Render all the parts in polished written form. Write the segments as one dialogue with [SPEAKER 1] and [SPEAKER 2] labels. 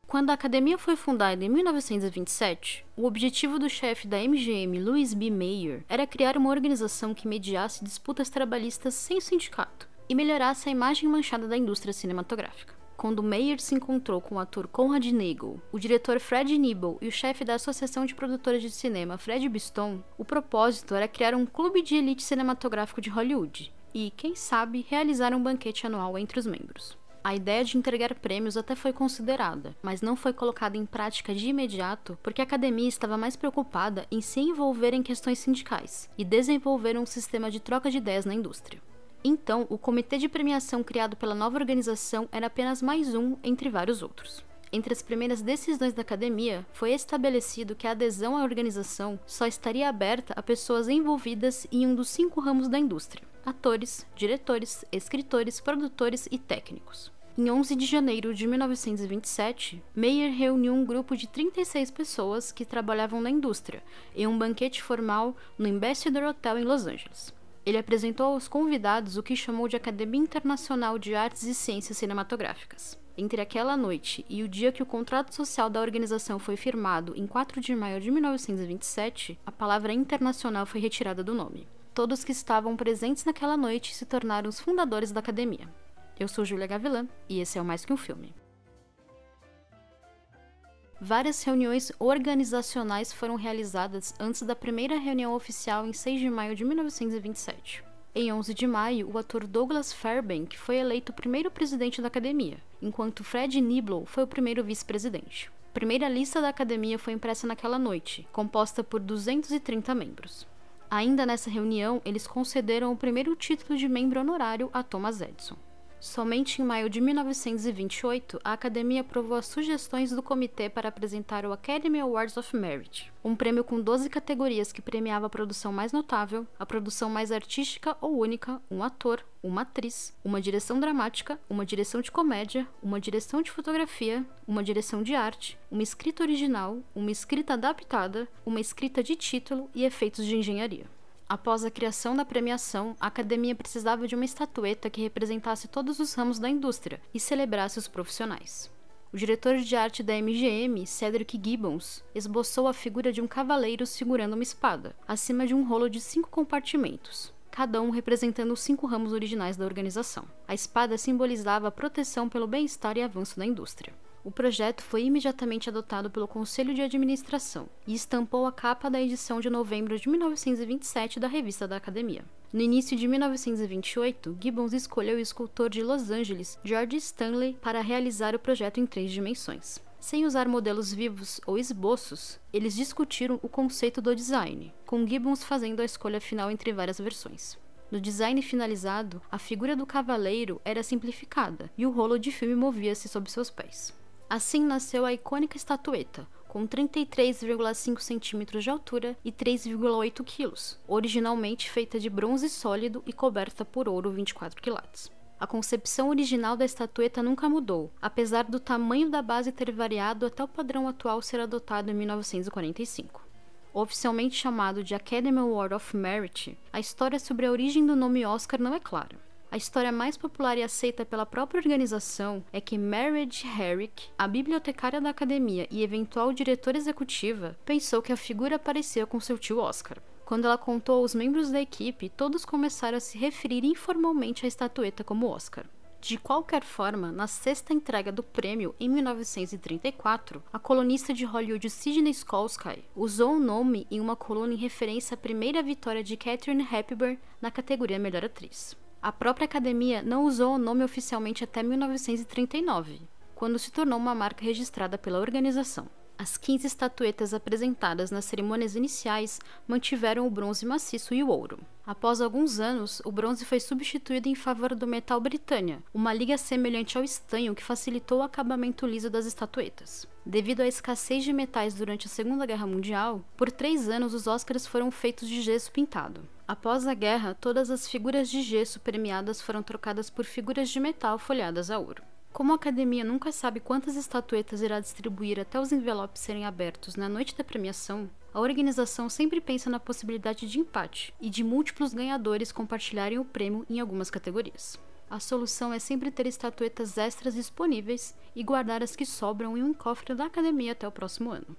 [SPEAKER 1] Quando a academia foi fundada em 1927, o objetivo do chefe da MGM, Louis B. Mayer, era criar uma organização que mediasse disputas trabalhistas sem sindicato e melhorasse a imagem manchada da indústria cinematográfica. Quando Mayer se encontrou com o ator Conrad Nagel, o diretor Fred Nibel e o chefe da Associação de Produtores de Cinema, Fred Biston, o propósito era criar um clube de elite cinematográfico de Hollywood e, quem sabe, realizar um banquete anual entre os membros. A ideia de entregar prêmios até foi considerada, mas não foi colocada em prática de imediato porque a academia estava mais preocupada em se envolver em questões sindicais e desenvolver um sistema de troca de ideias na indústria. Então, o comitê de premiação criado pela nova organização era apenas mais um entre vários outros. Entre as primeiras decisões da academia, foi estabelecido que a adesão à organização só estaria aberta a pessoas envolvidas em um dos 5 ramos da indústria: atores, diretores, escritores, produtores e técnicos. Em 11 de janeiro de 1927, Mayer reuniu um grupo de 36 pessoas que trabalhavam na indústria em um banquete formal no Ambassador Hotel em Los Angeles. Ele apresentou aos convidados o que chamou de Academia Internacional de Artes e Ciências Cinematográficas. Entre aquela noite e o dia que o contrato social da organização foi firmado, em 4 de maio de 1927, a palavra internacional foi retirada do nome. Todos que estavam presentes naquela noite se tornaram os fundadores da academia. Eu sou Júlia Gavilã, e esse é o Mais Que Um Filme. Várias reuniões organizacionais foram realizadas antes da primeira reunião oficial em 6 de maio de 1927. Em 11 de maio, o ator Douglas Fairbank foi eleito o primeiro presidente da academia, enquanto Fred Niblo foi o primeiro vice-presidente. A primeira lista da academia foi impressa naquela noite, composta por 230 membros. Ainda nessa reunião, eles concederam o primeiro título de membro honorário a Thomas Edison. Somente em maio de 1928, a Academia aprovou as sugestões do comitê para apresentar o Academy Awards of Merit, um prêmio com 12 categorias que premiava a produção mais notável, a produção mais artística ou única, um ator, uma atriz, uma direção dramática, uma direção de comédia, uma direção de fotografia, uma direção de arte, uma escrita original, uma escrita adaptada, uma escrita de título e efeitos de engenharia. Após a criação da premiação, a academia precisava de uma estatueta que representasse todos os ramos da indústria e celebrasse os profissionais. O diretor de arte da MGM, Cedric Gibbons, esboçou a figura de um cavaleiro segurando uma espada, acima de um rolo de 5 compartimentos, cada um representando os 5 ramos originais da organização. A espada simbolizava a proteção pelo bem-estar e avanço da indústria. O projeto foi imediatamente adotado pelo Conselho de Administração e estampou a capa da edição de novembro de 1927 da revista da Academia. No início de 1928, Gibbons escolheu o escultor de Los Angeles, George Stanley, para realizar o projeto em 3 dimensões. Sem usar modelos vivos ou esboços, eles discutiram o conceito do design, com Gibbons fazendo a escolha final entre várias versões. No design finalizado, a figura do cavaleiro era simplificada e o rolo de filme movia-se sob seus pés. Assim nasceu a icônica estatueta, com 33,5 cm de altura e 3,8 kg, originalmente feita de bronze sólido e coberta por ouro 24 quilates. A concepção original da estatueta nunca mudou, apesar do tamanho da base ter variado até o padrão atual ser adotado em 1945. Oficialmente chamado de Academy Award of Merit, a história sobre a origem do nome Oscar não é clara. A história mais popular e aceita pela própria organização é que Marriage Herrick, a bibliotecária da academia e eventual diretora executiva, pensou que a figura parecia com seu tio Oscar. Quando ela contou aos membros da equipe, todos começaram a se referir informalmente à estatueta como Oscar. De qualquer forma, na 6ª entrega do prêmio, em 1934, a colunista de Hollywood Sidney Skolsky usou o nome em uma coluna em referência à primeira vitória de Katharine Hepburn na categoria Melhor Atriz. A própria academia não usou o nome oficialmente até 1939, quando se tornou uma marca registrada pela organização. As 15 estatuetas apresentadas nas cerimônias iniciais mantiveram o bronze maciço e o ouro. Após alguns anos, o bronze foi substituído em favor do metal Britânia, uma liga semelhante ao estanho que facilitou o acabamento liso das estatuetas. Devido à escassez de metais durante a Segunda Guerra Mundial, por 3 anos os Oscars foram feitos de gesso pintado. Após a guerra, todas as figuras de gesso premiadas foram trocadas por figuras de metal folhadas a ouro. Como a academia nunca sabe quantas estatuetas irá distribuir até os envelopes serem abertos na noite da premiação, a organização sempre pensa na possibilidade de empate e de múltiplos ganhadores compartilharem o prêmio em algumas categorias. A solução é sempre ter estatuetas extras disponíveis e guardar as que sobram em um cofre da academia até o próximo ano.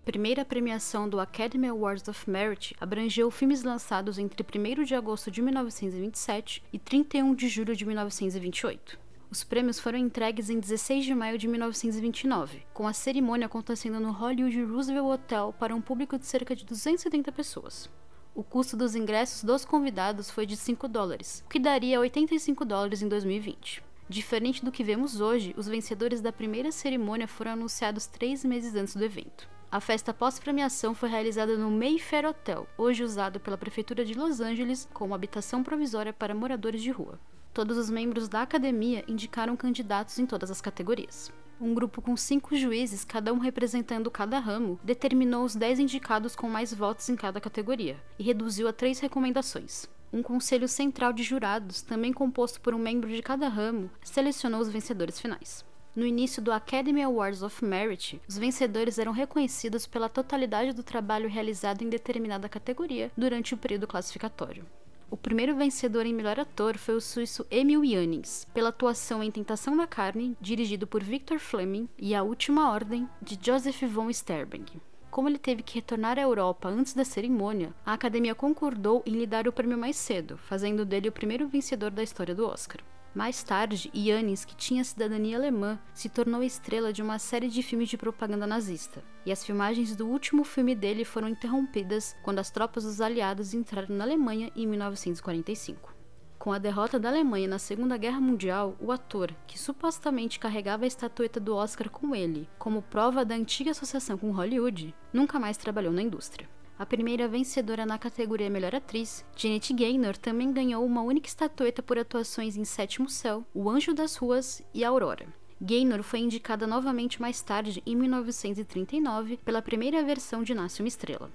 [SPEAKER 1] A primeira premiação do Academy Awards of Merit abrangeu filmes lançados entre 1º de agosto de 1927 e 31 de julho de 1928. Os prêmios foram entregues em 16 de maio de 1929, com a cerimônia acontecendo no Hollywood Roosevelt Hotel para um público de cerca de 270 pessoas. O custo dos ingressos dos convidados foi de $5, o que daria $85 em 2020. Diferente do que vemos hoje, os vencedores da primeira cerimônia foram anunciados 3 meses antes do evento. A festa pós-premiação foi realizada no Mayfair Hotel, hoje usado pela Prefeitura de Los Angeles como habitação provisória para moradores de rua. Todos os membros da academia indicaram candidatos em todas as categorias. Um grupo com 5 juízes, cada um representando cada ramo, determinou os 10 indicados com mais votos em cada categoria, e reduziu a 3 recomendações. Um conselho central de jurados, também composto por um membro de cada ramo, selecionou os vencedores finais. No início do Academy Awards of Merit, os vencedores eram reconhecidos pela totalidade do trabalho realizado em determinada categoria durante o período classificatório. O primeiro vencedor em melhor ator foi o suíço Emil Jannings, pela atuação em Tentação da Carne, dirigido por Victor Fleming, e A Última Ordem, de Joseph von Sternberg. Como ele teve que retornar à Europa antes da cerimônia, a academia concordou em lhe dar o prêmio mais cedo, fazendo dele o primeiro vencedor da história do Oscar. Mais tarde, Jannings, que tinha cidadania alemã, se tornou estrela de uma série de filmes de propaganda nazista, e as filmagens do último filme dele foram interrompidas quando as tropas dos aliados entraram na Alemanha em 1945. Com a derrota da Alemanha na Segunda Guerra Mundial, o ator, que supostamente carregava a estatueta do Oscar com ele, como prova da antiga associação com Hollywood, nunca mais trabalhou na indústria. A primeira vencedora na categoria Melhor Atriz, Janet Gaynor, também ganhou uma única estatueta por atuações em Sétimo Céu, O Anjo das Ruas e Aurora. Gaynor foi indicada novamente mais tarde, em 1939, pela primeira versão de Nasce uma Estrela.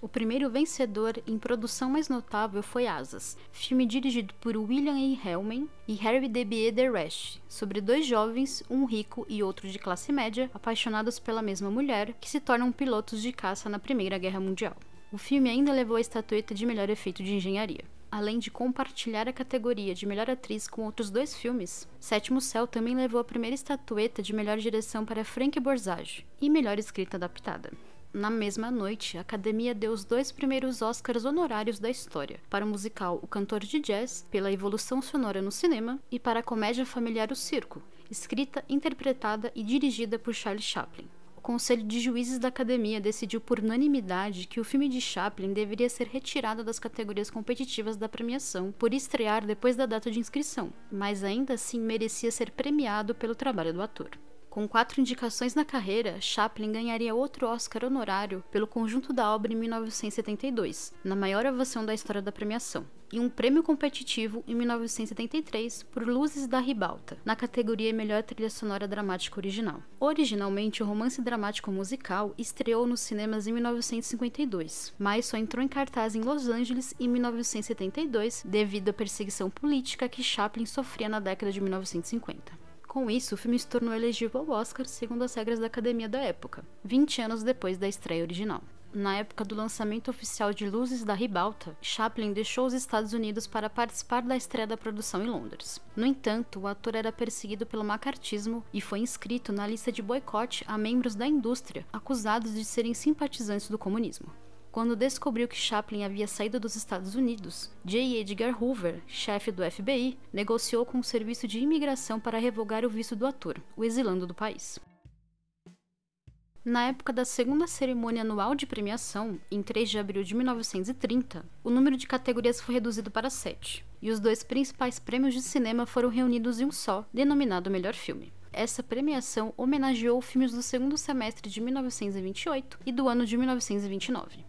[SPEAKER 1] O primeiro vencedor em produção mais notável foi Asas, filme dirigido por William E. Hellman e Harry W. Deresh, sobre 2 jovens, um rico e outro de classe média, apaixonados pela mesma mulher, que se tornam pilotos de caça na Primeira Guerra Mundial. O filme ainda levou a estatueta de melhor efeito de engenharia. Além de compartilhar a categoria de melhor atriz com outros 2 filmes, Sétimo Céu também levou a primeira estatueta de melhor direção para Frank Borzage e melhor escrita adaptada. Na mesma noite, a academia deu os 2 primeiros Oscars honorários da história, para o musical O Cantor de Jazz, pela evolução sonora no cinema, e para a comédia familiar O Circo, escrita, interpretada e dirigida por Charlie Chaplin. O Conselho de Juízes da Academia decidiu por unanimidade que o filme de Chaplin deveria ser retirado das categorias competitivas da premiação por estrear depois da data de inscrição, mas ainda assim merecia ser premiado pelo trabalho do ator. Com 4 indicações na carreira, Chaplin ganharia outro Oscar honorário pelo conjunto da obra em 1972, na maior ovação da história da premiação, e um prêmio competitivo em 1973 por Luzes da Ribalta, na categoria Melhor Trilha Sonora Dramática Original. Originalmente, o romance dramático musical estreou nos cinemas em 1952, mas só entrou em cartaz em Los Angeles em 1972 devido à perseguição política que Chaplin sofria na década de 1950. Com isso, o filme se tornou elegível ao Oscar segundo as regras da academia da época, 20 anos depois da estreia original. Na época do lançamento oficial de Luzes da Ribalta, Chaplin deixou os Estados Unidos para participar da estreia da produção em Londres. No entanto, o ator era perseguido pelo macartismo e foi inscrito na lista de boicote a membros da indústria, acusados de serem simpatizantes do comunismo. Quando descobriu que Chaplin havia saído dos Estados Unidos, J. Edgar Hoover, chefe do FBI, negociou com o serviço de imigração para revogar o visto do ator, o exilando do país. Na época da segunda cerimônia anual de premiação, em 3 de abril de 1930, o número de categorias foi reduzido para 7, e os 2 principais prêmios de cinema foram reunidos em um só, denominado Melhor Filme. Essa premiação homenageou filmes do segundo semestre de 1928 e do ano de 1929.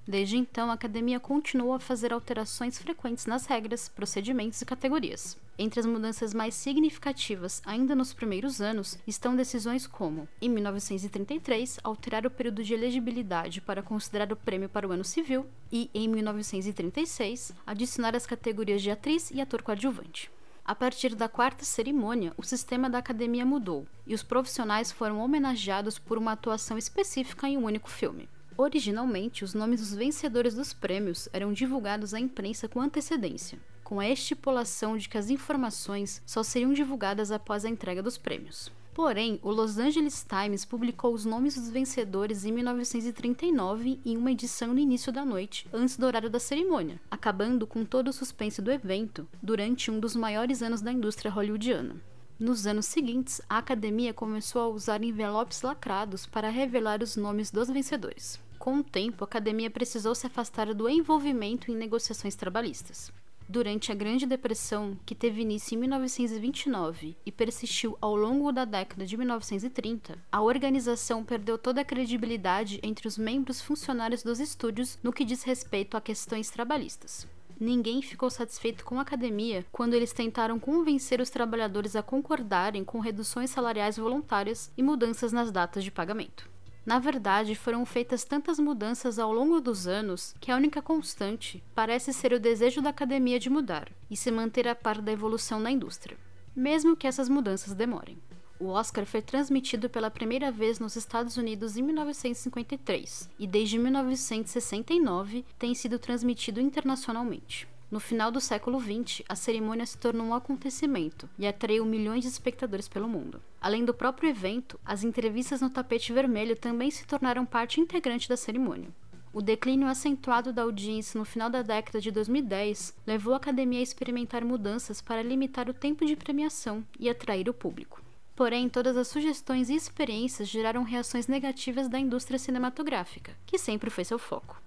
[SPEAKER 1] Desde então, a academia continuou a fazer alterações frequentes nas regras, procedimentos e categorias. Entre as mudanças mais significativas, ainda nos primeiros anos, estão decisões como, em 1933, alterar o período de elegibilidade para considerar o prêmio para o ano civil e, em 1936, adicionar as categorias de atriz e ator coadjuvante. A partir da 4ª cerimônia, o sistema da academia mudou, e os profissionais foram homenageados por uma atuação específica em um único filme. Originalmente, os nomes dos vencedores dos prêmios eram divulgados à imprensa com antecedência, com a estipulação de que as informações só seriam divulgadas após a entrega dos prêmios. Porém, o Los Angeles Times publicou os nomes dos vencedores em 1939 em uma edição no início da noite, antes do horário da cerimônia, acabando com todo o suspense do evento durante um dos maiores anos da indústria hollywoodiana. Nos anos seguintes, a academia começou a usar envelopes lacrados para revelar os nomes dos vencedores. Com o tempo, a academia precisou se afastar do envolvimento em negociações trabalhistas. Durante a Grande Depressão, que teve início em 1929 e persistiu ao longo da década de 1930, a organização perdeu toda a credibilidade entre os membros funcionários dos estúdios no que diz respeito a questões trabalhistas. Ninguém ficou satisfeito com a academia quando eles tentaram convencer os trabalhadores a concordarem com reduções salariais voluntárias e mudanças nas datas de pagamento. Na verdade, foram feitas tantas mudanças ao longo dos anos que a única constante parece ser o desejo da academia de mudar e se manter a par da evolução da indústria, mesmo que essas mudanças demorem. O Oscar foi transmitido pela primeira vez nos Estados Unidos em 1953 e desde 1969 tem sido transmitido internacionalmente. No final do século XX, a cerimônia se tornou um acontecimento e atraiu milhões de espectadores pelo mundo. Além do próprio evento, as entrevistas no tapete vermelho também se tornaram parte integrante da cerimônia. O declínio acentuado da audiência no final da década de 2010 levou a academia a experimentar mudanças para limitar o tempo de premiação e atrair o público. Porém, todas as sugestões e experiências geraram reações negativas da indústria cinematográfica, que sempre foi seu foco.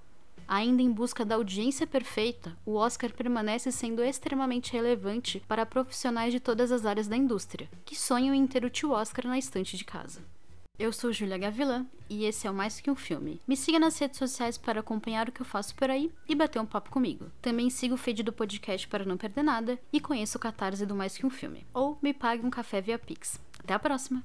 [SPEAKER 1] Ainda em busca da audiência perfeita, o Oscar permanece sendo extremamente relevante para profissionais de todas as áreas da indústria, que sonham em ter o tio Oscar na estante de casa. Eu sou Júlia Gavilã, e esse é o Mais Que Um Filme. Me siga nas redes sociais para acompanhar o que eu faço por aí e bater um papo comigo. Também siga o feed do podcast para não perder nada e conheça o Catarse do Mais Que Um Filme. Ou me pague um café via Pix. Até a próxima!